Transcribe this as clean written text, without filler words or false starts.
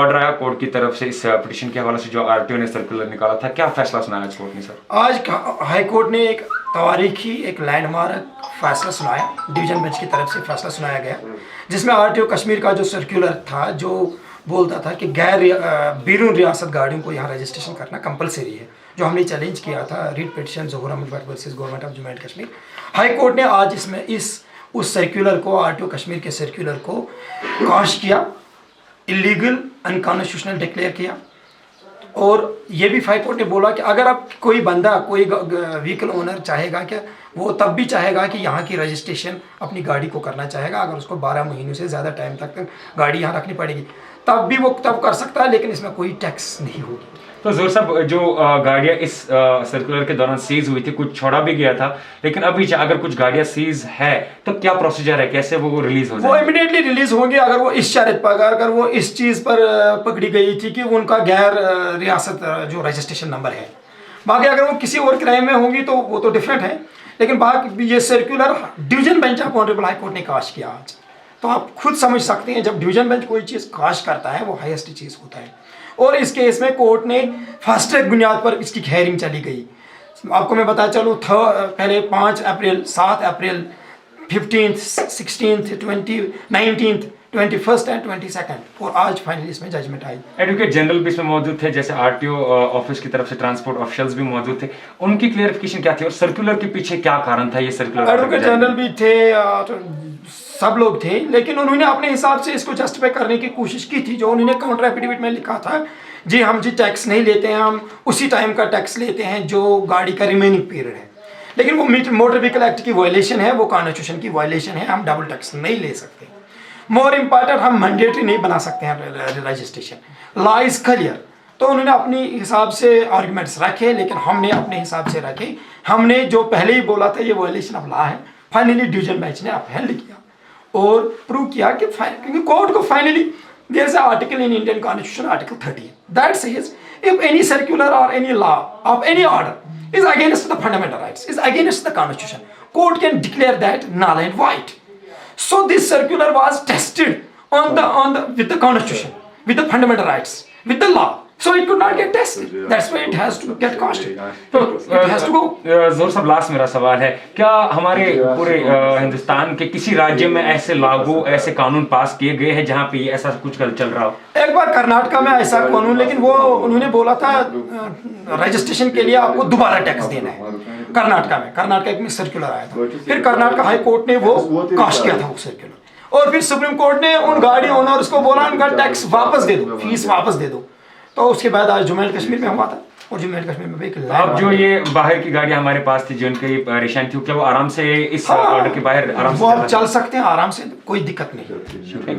Order आया court की तरफ से इस पिटीशन के हवाले से जो आरटीओ ने सर्कुलर निकाला था, क्या फैसला सुनाया आज कोर्ट ने सर? आज हाई कोर्ट ने एक तारीखी एक लैंडमार्क फैसला सुनाया, डिवीजन बेंच की तरफ से फैसला सुनाया गया, जिसमें आरटीओ कश्मीर का जो सर्कुलर था जो बोलता था कि बैरून रियासत गाड़ियों को यहाँ रजिस्ट्रेशन करना कंपलसरी है, जो हमने चैलेंज किया था writ petition Zohar Ahmad Bhatt versus government of Jammu and Kashmir. High court ने आज इसमें उस सर्कुलर को, आरटीओ कश्मीर के सर्कुलर को काश किया, इलीगल अनकॉन्स्टिट्यूशनल डिक्लेयर किया। और ये भी हाई कोर्ट ने बोला कि अगर आप कोई बंदा, कोई व्हीकल ओनर चाहेगा कि वो तब भी चाहेगा कि यहाँ की रजिस्ट्रेशन अपनी गाड़ी को करना चाहेगा, अगर उसको 12 महीनों से ज़्यादा टाइम तक गाड़ी यहाँ रखनी पड़ेगी, तब भी वो तब कर सकता है, लेकिन इसमें कोई टैक्स नहीं होगी। तो जोर साहब, जो गाड़ियाँ इस सर्कुलर के दौरान सीज हुई थी, कुछ छोड़ा भी गया था, लेकिन अभी अगर कुछ गाड़ियाँ सीज है तो क्या प्रोसीजर है, कैसे वो रिलीज हो जाए? वो इमीडिएटली रिलीज होंगे अगर वो इस शर्त पर, अगर वो इस चीज़ पर पकड़ी गई थी कि उनका गैर रियासत जो रजिस्ट्रेशन नंबर है। बाकी अगर वो किसी और क्राइम में होंगी तो वो तो डिफरेंट है, लेकिन बाकी ये circular division bench of honourable high court ने काश किया आज, तो आप खुद समझ सकते हैं जब डिवीजन बेंच कोई चीज़ काश करता है वो हाईएस्ट चीज़ होता है। और इस केस में कोर्ट ने फास्ट ट्रैक बुनियाद पर इसकी हेयरिंग चली गई। आपको मैं बता चलूँ, पहले 5 अप्रैल, 7 अप्रैल, 15th, 16th, 20th, 19th, 21st and 22nd, और आज फाइनली इसमें जजमेंट आई। एडवोकेट जनरल भी इसमें मौजूद थे, जैसे आरटीओ ऑफिस की तरफ से ट्रांसपोर्ट ऑफिशियल्स भी मौजूद थे, उनकी क्लियरिफिकेशन क्या थी और सर्कुलर के पीछे क्या कारण था? ये सर्कुलर एडवोकेट जनरल भी थे और सब लोग थे, लेकिन उन्होंने अपने हिसाब से इसको जस्टिफाई करने की कोशिश की थी। जो उन्होंने काउंटर एफिडेविट में लिखा था, जी हम टैक्स नहीं लेते हैं, हम उसी टाइम का टैक्स लेते हैं जो गाड़ी का रिमेनिंग पीरियड है, लेकिन वो मोटर व्हीकल एक्ट की वायलेशन है, वो कॉन्स्टिट्यूशन की वायलेशन है, हम डबल टैक्स नहीं ले सकते। मोर इम्पॉर्टेंट, हम मैंडेटरी नहीं बना सकते हैं रजिस्ट्रेशन, लॉ इज क्लियर। तो उन्होंने अपने हिसाब से आर्ग्यूमेंट्स रखे, लेकिन हमने अपने हिसाब से रखे। हमने जो पहले ही बोला था ये वायलेशन ऑफ लॉ है, फाइनली डिवीजन बेंच ने अपहेल्ड किया और प्रूव किया कि क्योंकि कोर्ट को finally there is a article in Indian constitution, article 30, that says if any circular और any law of any order is against the fundamental rights, is against the constitution, court can declare that null and void. So this circular was tested with the constitution, with the fundamental rights, with the law. So it could not get tested. That's why it has to get costed. So it has to go. जोर साहब, last मेरा सवाल है, क्या हमारे पूरे हिंदुस्तान के किसी राज्य में ऐसे लागू ऐसे कानून पास किए गए हैं जहाँ पे ऐसा कुछ चल रहा हो? एक बार कर्नाटका में ऐसा कानून, लेकिन वो उन्होंने बोला था रजिस्ट्रेशन के लिए आपको दोबारा टैक्स देना है। कर्नाटका में सर्कुलर आया था, फिर कर्नाटका हाई कोर्ट ने वो काश किया था वो सर्कुलर, और फिर सुप्रीम कोर्ट ने उन गाड़ी ओनर्स को बोला उनका टैक्स वापस दे दो, फीस वापस दे दो। तो उसके बाद आज जम्मू एंड कश्मीर में हुआ था, और जम्मू एंड कश्मीर में भी अब जो ये बाहर की गाड़ियां हमारे पास थी, जो उनकी परेशानी थी, क्या वो आराम से इस ऑर्डर के बाहर आराम से वो आप चल सकते हैं आराम से, कोई दिक्कत नहीं।